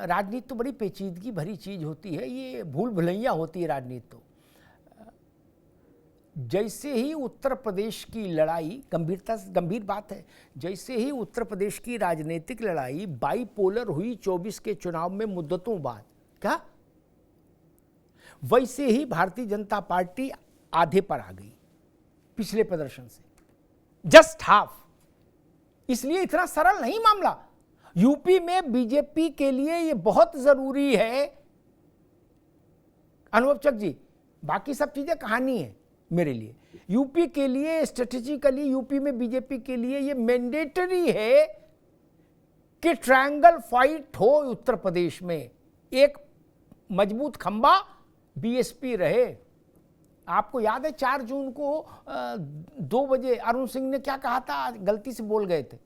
राजनीति तो बड़ी पेचीदगी भरी चीज होती है, ये भूल भुलैया होती है राजनीति। तो जैसे ही उत्तर प्रदेश की लड़ाई, गंभीर बात है, जैसे ही उत्तर प्रदेश की राजनीतिक लड़ाई बाईपोलर हुई 24 के चुनाव में मुद्दतों बाद, क्या वैसे ही भारतीय जनता पार्टी आधे पर आ गई पिछले प्रदर्शन से, जस्ट हाफ। इसलिए इतना सरल नहीं मामला। यूपी में बीजेपी के लिए ये बहुत जरूरी है अनुभव चक जी, बाकी सब चीजें कहानी है मेरे लिए। यूपी के लिए स्ट्रेटेजिकली, यूपी में बीजेपी के लिए ये मैंडेटरी है कि ट्रायंगल फाइट हो उत्तर प्रदेश में, एक मजबूत खंबा बीएसपी रहे। आपको याद है 4 जून को 2 बजे अरुण सिंह ने क्या कहा था, गलती से बोल गए थे,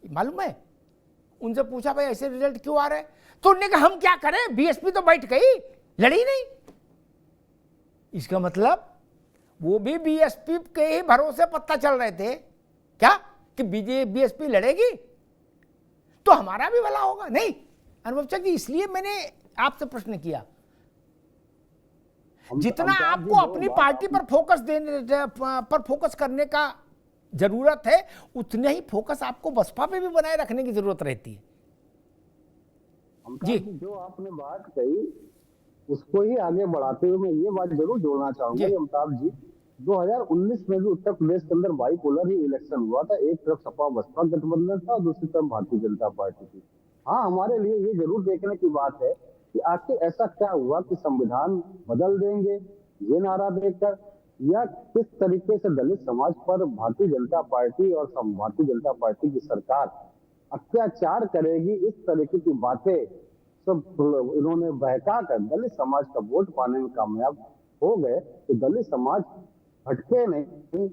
मालूम है? उनसे पूछा भाई ऐसे रिजल्ट क्यों आ रहे हैं, तो उन्होंने कहा हम क्या करें, बीएसपी तो बैठ गई, लड़ी नहीं। इसका मतलब वो भी बीएसपी के ही भरोसे पत्ता चल रहे थे क्या कि बीएसपी लड़ेगी तो हमारा भी भला होगा। नहीं अनुभव चक जी, इसलिए मैंने आपसे प्रश्न किया, जितना आपको अपनी पार्टी पर फोकस करने का जरूरत है, उतने ही फोकस आपको बसपा पे भी बनाए रखने की जरूरत रहती है। जी, जो आपने बात कही उसको ही आगे बढ़ाते हुए मैं ये बात जरूर जोड़ना चाहूंगा अमिताभ जी, 2019 में भी उत्तर प्रदेश के अंदर बाईपोलर ही इलेक्शन हुआ था। एक तरफ सपा बसपा गठबंधन था और दूसरी तरफ भारतीय जनता पार्टी थी। हाँ, हमारे लिए ये जरूर देखने की बात है कि आखिर ऐसा क्या हुआ कि संविधान बदल देंगे ये नारा देकर, या किस तरीके से दलित समाज पर भारतीय जनता पार्टी और भारतीय जनता पार्टी की सरकार अत्याचार करेगी, इस तरीके की बातें सब इन्होंने बहका कर दलित समाज का वोट पाने में कामयाब हो गए। तो दलित समाज भटके नहीं,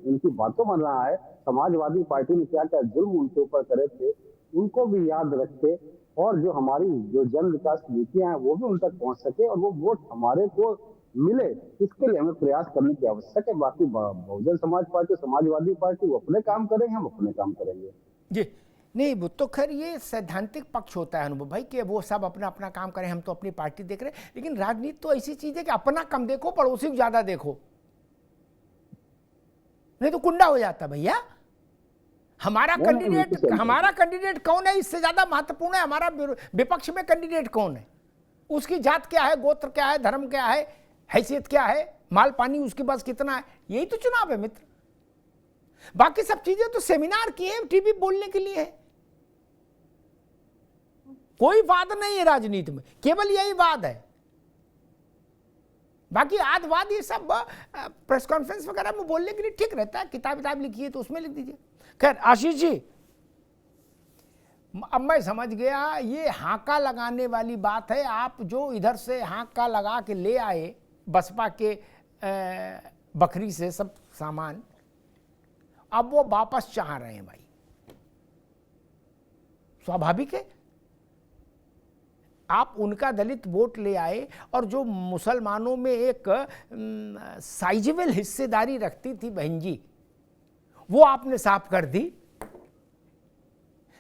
इनकी बातों बन रहा है। समाजवादी पार्टी ने क्या क्या जुल्म उनके ऊपर करे थे उनको भी याद रखे, और जो हमारी जो जन विकास नीतियां हैं वो भी उन तक पहुंच सके और वो वोट हमारे को मिले, इसके लिए हमें प्रयास करने की आवश्यक है। बाकी बहुजन समाज पार्टी, समाजवादी पार्टी वो अपने काम करेंगे, हम अपने काम करेंगे। जी नहीं, वो तो खैर ये सैद्धांतिक पक्ष होता है अनुभव भाई कि वो सब अपना अपना काम करें, हम तो अपनी पार्टी देख रहे हैं। लेकिन राजनीति तो ऐसी चीज है कि अपना कम देखो, पड़ोसी को ज्यादा देखो, नहीं तो कुंडा हो जाता भैया। हमारा कैंडिडेट कौन है इससे ज्यादा महत्वपूर्ण है हमारा विपक्ष में कैंडिडेट कौन है, उसकी जात क्या है, गोत्र क्या है, धर्म क्या है, हैसियत क्या है, माल पानी उसके पास कितना है, यही तो चुनाव है मित्र। बाकी सब चीजें तो सेमिनार की है, टीवी बोलने के लिए है। कोई वाद नहीं है राजनीति में, केवल यही वाद है। बाकी आदवाद ये सब प्रेस कॉन्फ्रेंस वगैरह में बोलने के लिए ठीक रहता है, किताब लिखी है तो उसमें लिख दीजिए। खैर आशीष जी, अब मैं समझ गया ये हाका लगाने वाली बात है। आप जो इधर से हाका लगा के ले आए बसपा के बकरी से सब सामान, अब वो वापस चाह रहे हैं भाई, स्वाभाविक है। आप उनका दलित वोट ले आए और जो मुसलमानों में एक साइजेबल हिस्सेदारी रखती थी बहन जी, वो आपने साफ कर दी।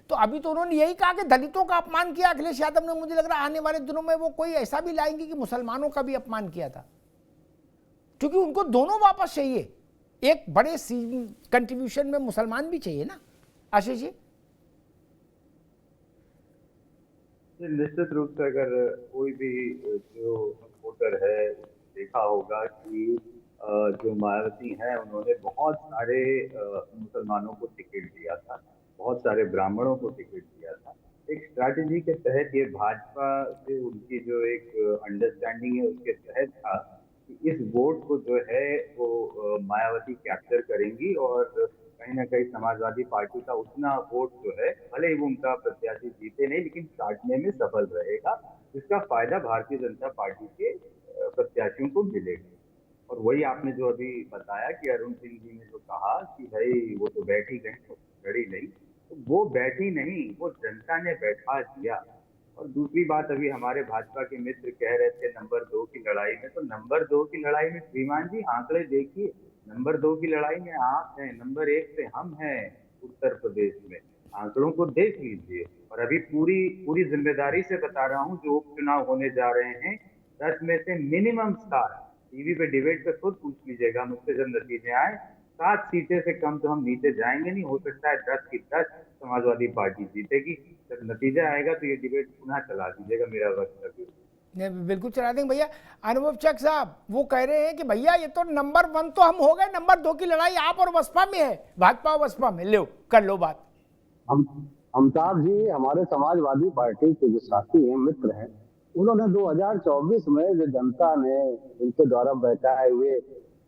तो अभी तो उन्होंने यही कहा कि दलितों का अपमान किया अखिलेश यादव ने। मुझे लग रहा है आने वाले दिनों में वो कोई ऐसा भी लाएंगे कि मुसलमानों का भी अपमान किया था, क्योंकि उनको दोनों वापस चाहिए। एक बड़े कंट्रीब्यूशन में मुसलमान भी चाहिए ना आशीष जी। निश्चित रूप से अगर कोई भी जो वोटर है देखा होगा कि जो मायावती हैं उन्होंने बहुत सारे मुसलमानों को टिकट दिया था, बहुत सारे ब्राह्मणों को टिकट दिया था। एक स्ट्रैटेजी के तहत ये भाजपा से उनकी जो एक अंडरस्टैंडिंग है उसके तहत था कि इस वोट को जो है वो मायावती कैप्चर करेंगी और कहीं ना कहीं समाजवादी पार्टी का उतना वोट जो है, भले ही वो उनका प्रत्याशी जीते नहीं लेकिन काटने में सफल रहेगा, जिसका फायदा भारतीय जनता पार्टी के प्रत्याशियों को मिलेगा। और वही आपने जो अभी बताया कि अरुण सिंह जी ने जो कहा कि भाई वो तो बैठ ही गए, तो लड़ी नहीं, तो वो बैठी नहीं, वो जनता ने बैठा दिया। और दूसरी बात, अभी हमारे भाजपा के मित्र कह रहे थे नंबर 2 की लड़ाई में, तो नंबर 2 की लड़ाई में श्रीमान जी आंकड़े देखिए, नंबर 2 की लड़ाई में आप हैं, नंबर 1 पे हम हैं उत्तर प्रदेश में। आंकड़ों को देख लीजिए। और अभी पूरी जिम्मेदारी से बता रहा हूँ, जो उपचुनाव होने जा रहे हैं, 10 में से मिनिमम 7, टीवी पे डिबेट पे खुद पूछ लीजिएगा मुझसे जब नतीजे आए, 7 सीटें से कम तो हम नीचे जाएंगे नहीं। हो सकता है 10 की 10 समाजवादी पार्टी जीतेगी। जब नतीजा आएगा तो ये डिबेट पुनः चला दीजिएगा, मेरा वक्तव्य। नहीं, बिल्कुल चला देंगे भैया। अनुभव चक साहब वो कह रहे हैं कि भैया ये तो नंबर 1 तो हम हो गए, नंबर 2 की लड़ाई आप और बसपा में है, भाजपा और बसपा में। लो कर लो बात। अमिताभ जी हमारे समाजवादी पार्टी के जो साथी हैं, मित्र हैं, उन्होंने 2024 में जो जनता ने इनके द्वारा बहकाए हुए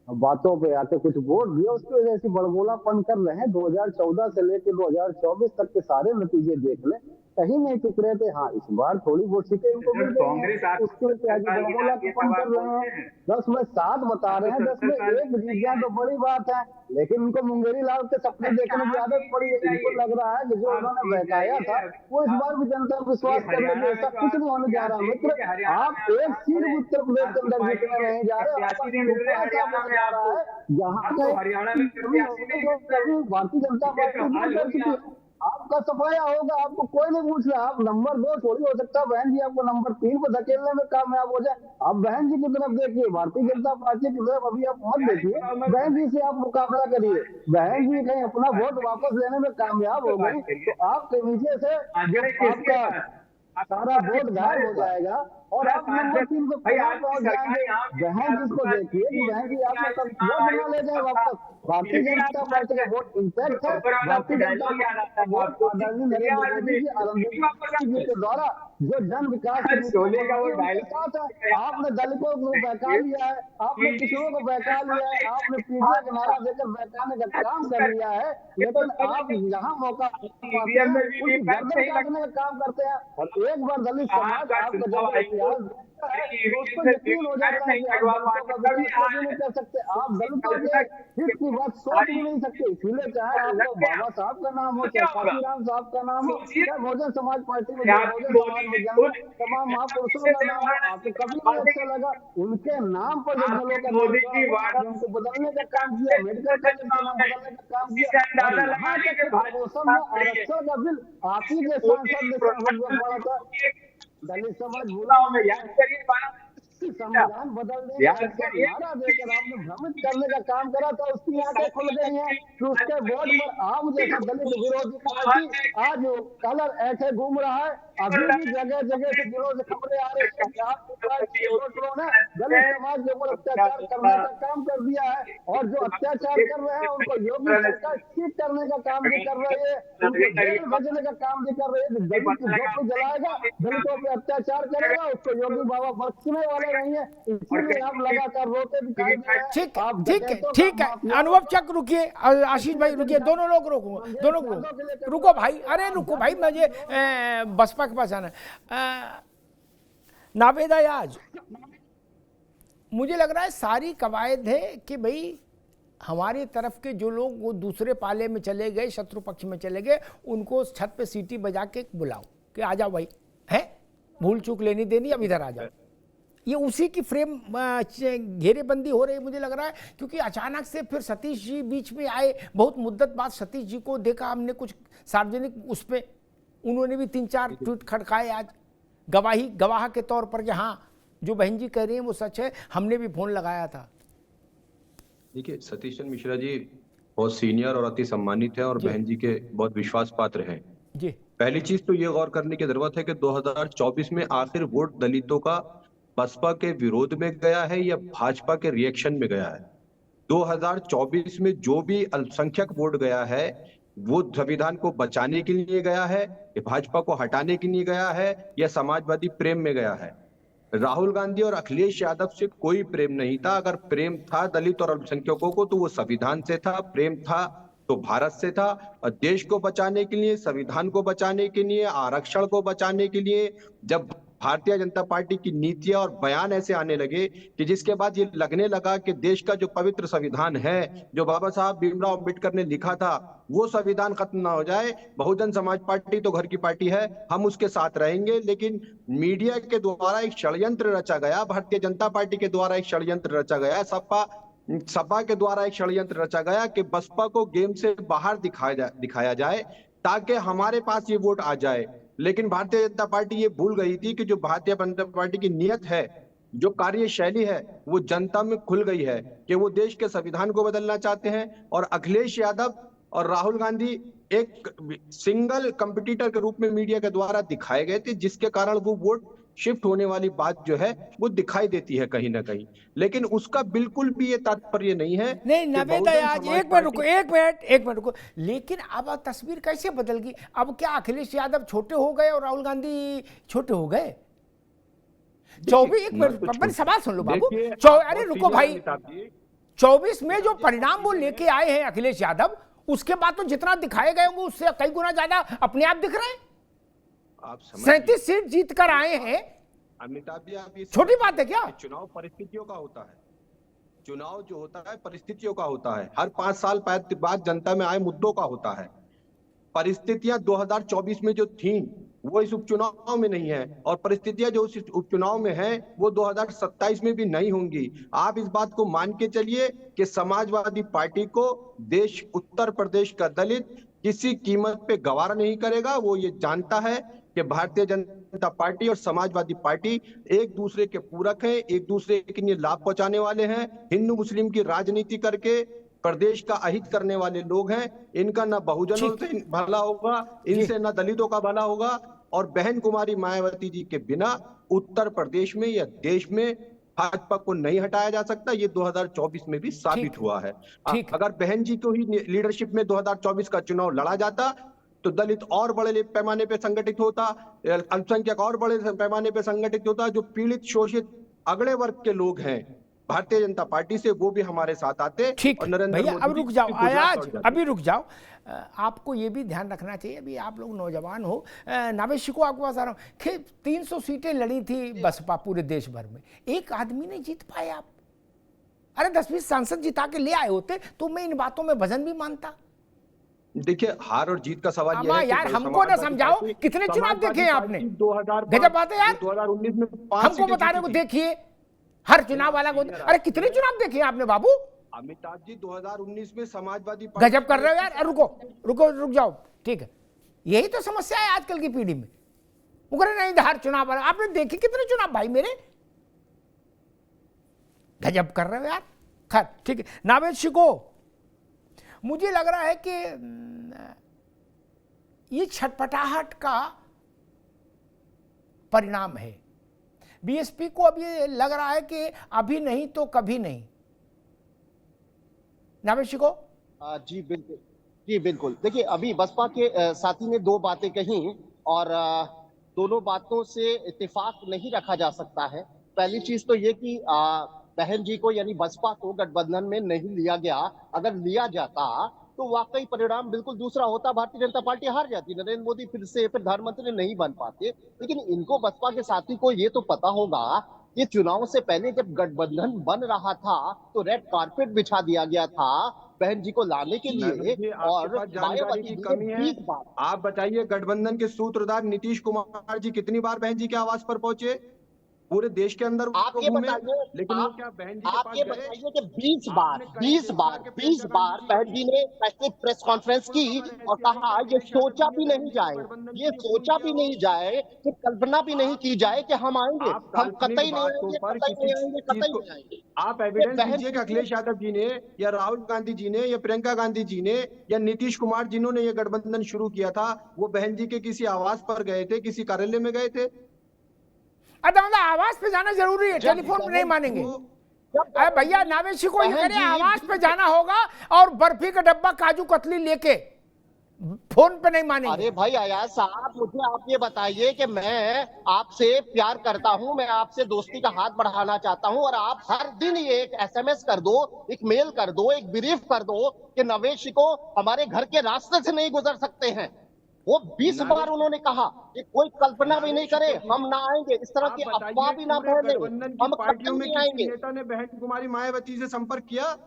बातों पे आके कुछ वोट दिया, उसकी वजह से बड़बोलापन कर रहे हैं। 2014 से लेकर 2024 तक के सारे नतीजे देख लें, कहीं नहीं टिक रहे थे। हाँ, इस बार थोड़ी वोट सीटें इनको मिल गई हैं, उसके बड़बोलापन कर रहे हैं। 10 में 7 बता रहे हैं, 10 में 1 जीत जाए तो बड़ी बात है। लेकिन उनको मुंगेरी लाल के सपने देखने की आदत पड़ी है। इनको लग रहा है कि जो उन्होंने बहकाया था वो इस बार भी जनता विश्वास कर रही है। ऐसा कुछ नहीं होने जा रहा मित्र। आप एक सीट उत्तर प्रदेश के अंदर जीतने नहीं जा रहे, जा रहा है जहाँ भारतीय जनता पार्टी आपका सफाया होगा। आपको कोई नहीं पूछ रहा। आप नंबर 2 थोड़ी हो सकता है बहन जी आपको नंबर 3 को धकेलने में कामयाब हो जाए। आप बहन जी की तरफ देखिए, भारतीय जनता पार्टी की तरफ अभी आप मत देखिए, बहन जी से आप मुकाबला करिए। बहन जी कहीं अपना वोट वापस लेने में कामयाब हो गई तो आपके नीचे से जो आपका सारा वोट गायब हो जाएगा और आप नंबर 3 पे पहुंच जाएंगे। बहन जिसको देखिए कि बहन जी आपको वोट न ले जाए वापस। भारतीय जनता पार्टी का वोट इंटैक्ट है। भारतीय जनता पार्टी का वोट आदरणीय नरेंद्र मोदी जी आनंद जी के द्वारा जो जन विकास आपने दलितों को बहका लिया है, आपने किसानों को बहका लिया है, आपने पीछे का नारा देकर बहकाने का काम कर लिया है। लेकिन आप यहाँ मौका गर्दन काटने का काम करते हैं। और एक बार दलित समाज आपका जब उसको यकीन हो जाता है कि आप नहीं कर सकते, आप दलितों के हित की बात सोच भी नहीं सकते। इसलिए चाहे आपको बाबा साहब का नाम हो, चाहे काशीराम साहब का नाम हो, चाहे बहुजन समाज पार्टी में तमाम महापुरुषों का नाम हो, आपको कभी नहीं अच्छा लगा। उनके नाम पर जो उनको बदलने का काम किया, मेडिकल कॉलेज का नाम बदलने का काम किया, आरक्षण का बिल आप ही के सांसद ने पड़ा था। दलित समाज संविधान बदलने नारा देकर आपने भ्रमित करने का काम करा था। उसकी आंखें खुल गई हैं कि उसके वोट पर आम जैसा दलित विरोधी पार्टी आज कलर ऐसे घूम रहा है। अभी भी जगह जगह से दिनों से खबरें आ रही है कि आपने दलित समाज के ऊपर अत्याचार करने का काम कर दिया है। और जो अत्याचार कर रहे हैं उनको योगी सरकार ठीक करने का काम भी कर रही है, उनको जेल भेजने का काम भी कर रही है। दलित की झोपड़ी जलाएगा, दलितों पे अत्याचार करेगा, उसको योगी बाबा बख्शने वाले नहीं है। इसीलिए आप लगातार रोते दिखाई दे रहे हैं। ठीक है अनुभव चक रुकिए, आशीष भाई रुकिए, दोनों लोग रोको, दोनों रुको भाई, अरे रुको भाई, मुझे बसपा के पास आना। नावेद आज मुझे लग रहा है सारी कवायद है कि भाई हमारी तरफ के जो लोग वो दूसरे पाले में चले गए, शत्रु पक्ष में चले गए, उनको छत पे सीटी बजा के बुलाओ कि आ जाओ भाई, है भूल चूक लेनी देनी, अब इधर आ जाओ। ये उसी की फ्रेम घेरेबंदी हो रही है मुझे लग रहा है, क्योंकि अचानक से फिर सतीश जी बीच में आए। बहुत मुद्दत बाद सतीश जी को देखा हमने कुछ सार्वजनिक उस पर, उन्होंने भी 3-4 ट्वीट खड़काए आज गवाह के तौर पर कि हाँ जो बहन जी कह रही हैं वो सच है, हमने भी फोन लगाया था। देखिए सतीश चंद्र मिश्रा जी बहुत सीनियर और अति सम्मानित है और बहन जी के बहुत विश्वास पात्र हैं जी। पहली चीज तो ये गौर करने की जरूरत है कि 2024 में आखिर वोट दलितों का बसपा के विरोध में गया है या भाजपा के रिएक्शन में गया है। 2024 में जो भी अल्पसंख्यक वोट गया है वो संविधान को बचाने के लिए गया है, या भाजपा को हटाने के लिए गया है, या समाजवादी प्रेम में गया है। राहुल गांधी और अखिलेश यादव से कोई प्रेम नहीं था। अगर प्रेम था दलित और अल्पसंख्यकों को तो वो संविधान से था, प्रेम था तो भारत से था। और देश को बचाने के लिए, संविधान को बचाने के लिए, आरक्षण को बचाने के लिए जब भारतीय जनता पार्टी की नीतियां और बयान ऐसे आने लगे कि जिसके बाद ये लगने लगा कि देश का जो पवित्र संविधान है, जो बाबा साहब भीमराव अम्बेडकर ने लिखा था, वो संविधान खत्म ना हो जाए, बहुजन समाज पार्टी तो घर की पार्टी है, हम उसके साथ रहेंगे। लेकिन मीडिया के द्वारा एक षड्यंत्र रचा गया, भारतीय जनता पार्टी के द्वारा एक षड्यंत्र रचा गया, सपा के द्वारा एक षड्यंत्र रचा गया कि बसपा को गेम से बाहर दिखाया जाए ताकि हमारे पास ये वोट आ जाए। लेकिन भारतीय जनता पार्टी ये भूल गई थी कि जो भारतीय जनता पार्टी की नीयत है, जो कार्यशैली है, वो जनता में खुल गई है कि वो देश के संविधान को बदलना चाहते हैं। और अखिलेश यादव और राहुल गांधी एक सिंगल कंपटीटर के रूप में मीडिया के द्वारा दिखाए गए थे, जिसके कारण वो वोट शिफ्ट होने वाली बात जो है वो दिखाई देती है कहीं ना कहीं। लेकिन उसका बिल्कुल भी ये तात्पर्य नहीं है। नहीं नवेदा, आज एक मिनट रुको। लेकिन अब तस्वीर कैसे बदल गई? अब क्या अखिलेश यादव छोटे हो गए और राहुल गांधी छोटे हो गए? 24 एक मिनट सवाल सुन लो बाबू। अरे रुको भाई, 24 में जो परिणाम वो लेके आए हैं अखिलेश यादव, उसके बाद तो जितना दिखाए गए होंगे उससे कई गुना ज्यादा अपने आप दिख रहे हैं। आप 37 सीट जीत कर आए हैं। अमिताभ जी, आप छोटी बात है क्या? चुनाव परिस्थितियों का होता है। चुनाव जो होता है परिस्थितियों का होता है। हर 5 साल बाद जनता में आए मुद्दों का होता है। परिस्थितियां 2024 में जो थी वो इस उपचुनाव में नहीं है, और परिस्थितियां जो इस उपचुनाव में हैं वो 2027 में भी नहीं होंगी। आप इस बात को मान के चलिए कि समाजवादी पार्टी को देश उत्तर प्रदेश का दलित किसी कीमत पे गवारा नहीं करेगा। वो ये जानता है कि भारतीय जनता पार्टी और समाजवादी पार्टी एक दूसरे के पूरक हैं, एक दूसरे के लिए लाभ पहुंचाने वाले हैं। हिंदू मुस्लिम की राजनीति करके प्रदेश का अहित करने वाले लोग हैं। इनका ना बहुजनों से भला होगा, इनसे ना दलितों का भला होगा। और बहन कुमारी मायावती जी के बिना उत्तर प्रदेश में या देश में भाजपा को नहीं हटाया जा सकता। ये 2024 में भी साबित हुआ है। अगर बहन जी को ही लीडरशिप में 2024 का चुनाव लड़ा जाता तो दलित और बड़े पैमाने पे संगठित होता, अल्पसंख्यक और बड़े पैमाने पे संगठित होता। जो पीड़ित शोषित अगड़े वर्ग के लोग हैं भारतीय जनता पार्टी से, वो भी हमारे साथ आते। ठीक भैया, अब रुक जाओ आज, अभी रुक जाओ। आपको ये भी ध्यान रखना चाहिए, अभी आप लोग नौजवान हो। नावेशी को आपको बता रहा हूँ, 300 सीटें लड़ी थी बसपा पूरे देश भर में, एक आदमी नहीं जीत पाए आप। अरे 10-20 सांसद जिता के ले आए होते तो मैं इन बातों में वजन भी मानता। देखिए, हार और जीत का सवाल ये है यार हमको ना समझाओ, कितने चुनाव देखे हैं आपने? 2000 गजब बात है यार। 2019 में हमको बता रहे को देखिए, हर चुनाव वाला को। अरे कितने चुनाव देखे आपने बाबू? अमिताभ जी 2019 में समाजवादी गजब कर रहे हो यार। रुक जाओ, ठीक है। यही तो समस्या है आजकल की पीढ़ी में। उगरे नहीं हर चुनाव वाला। आपने देखे कितने चुनाव भाई मेरे? गजब कर रहे हो यार। खैर ठीक है, नावेद शिको, मुझे लग रहा है कि ये छटपटाहट का परिणाम है। बीएसपी को अब ये लग रहा है कि अभी नहीं तो कभी नहीं। नावेद शिको? जी बिल्कुल। देखिए, अभी बसपा के साथी ने 2 बातें कही और दोनों बातों से इत्तेफाक नहीं रखा जा सकता है। पहली चीज तो ये कि बहन जी को यानी बसपा को गठबंधन में नहीं लिया गया। अगर लिया जाता तो वाकई परिणाम बिल्कुल दूसरा होता। भारतीय जनता पार्टी हार जाती, नरेंद्र मोदी फिर से प्रधानमंत्री नहीं बन पाते। लेकिन इनको, बसपा के साथी को ये तो पता होगा कि चुनाव से पहले जब गठबंधन बन रहा था तो रेड कारपेट बिछा दिया गया था बहन जी को लाने के लिए। और जानकारी की कमी है। आप बताइए, गठबंधन के सूत्रधार नीतीश कुमार जी कितनी बार बहन जी के आवास पर पहुंचे पूरे देश के अंदर? आप ये बताइए, लेकिन वो क्या बहन जी आप ये बताइए कि 20 बार बहन जी ने प्रेस कॉन्फ्रेंस की और कहा ये सोचा भी नहीं जाए, कि कल्पना भी नहीं की जाए कि हम आएंगे, हम कतई नहीं आएंगे। आप एविडेंस दीजिए कि अखिलेश यादव जी ने या राहुल गांधी जी ने या प्रियंका गांधी जी ने या नीतीश कुमार जिन्होंने ये गठबंधन शुरू किया था, वो बहन जी के किसी आवास पर गए थे, किसी कार्यालय में गए थे? मतलब आवास पे जाना जरूरी है, टेलीफोन पे नहीं मानेंगे? अरे भैया, नावेशी को ये करे आवास पे जाना होगा और बर्फी का डब्बा काजू कतली लेके, फोन पे नहीं मानेंगे। अरे भाई अयाज साहब, मुझे आप ये बताइए कि मैं आपसे प्यार करता हूं, मैं आपसे दोस्ती का हाथ बढ़ाना चाहता हूं, और आप हर दिन ये एक SMS कर दो, एक मेल कर दो, एक ब्रीफ कर दो कि नवेशी को हमारे घर के रास्ते से नहीं गुजर सकते हैं। वो 20 बार उन्होंने कहा कि कोई कल्पना भी नहीं करे, हम ना आएंगे, इस तरह की अफवाह भी ना फैले, हम पार्टियों में आएंगे। नेता ने बहन कुमारी मायावती से संपर्क किया?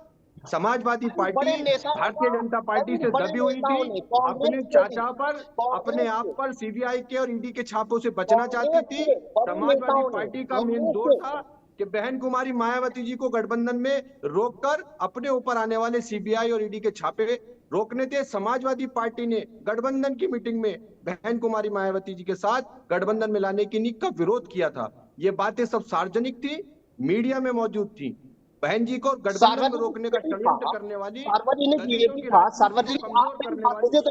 समाजवादी पार्टी भारतीय जनता पार्टी से दबी हुई थी, अपने चाचा पर, अपने आप पर सीबीआई के और ईडी के छापों से बचना चाहती थी। समाजवादी पार्टी का मेन जोर था कि बहन कुमारी मायावती जी को गठबंधन में रोककर अपने ऊपर आने वाले सीबीआई और ईडी के छापे रोकने थे। समाजवादी पार्टी ने गठबंधन की मीटिंग में बहन कुमारी मायावती जी के साथ गठबंधन में लाने की नीति का विरोध किया था। ये बातें सब सार्वजनिक थी, मीडिया में मौजूद थी। बहन जी को गठबंधन में रोकने का षड्यंत्र करने वाली, सार्वजनिक ये भी था, सार्वजनिक मुझे तो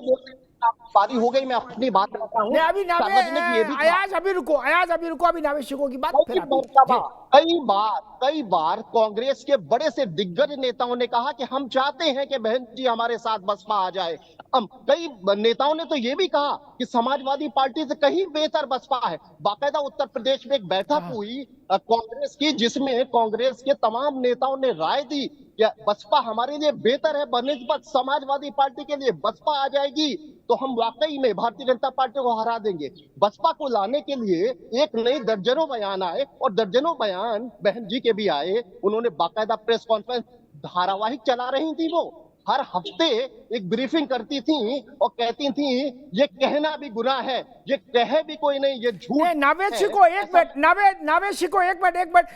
बारी हो गई, मैं अपनी बात करता हूँ। अभी अयाज अभी रुको, अभी नावेशिकों की बात। कई बार कांग्रेस के बड़े से दिग्गज नेताओं ने कहा कि हम चाहते हैं कि बहन जी हमारे साथ बसपा आ जाए। कई नेताओं ने तो ये भी कहा कि समाजवादी पार्टी से कहीं बेहतर बसपा है। बाकायदा उत्तर प्रदेश में एक बैठक हुई कांग्रेस की, जिसमें कांग्रेस के तमाम नेताओं ने राय दी कि बसपा हमारे लिए बेहतर है बनिस्बत समाजवादी पार्टी के लिए। बसपा आ जाएगी तो हम वाकई में भारतीय जनता पार्टी को हरा देंगे। बसपा को लाने के लिए एक नहीं दर्जनों बयान आए, और दर्जनों बयान बहन जी के भी आए। उन्होंने बाकायदा प्रेस कॉन्फ्रेंस धारावाहिक चला रही थी, वो हर हफ्ते एक ब्रीफिंग करती थी और कहती थी ये कहना भी गुनाह है, ये कहे भी कोई नहीं, ये झूठ है। नावेशिको एक मिनट,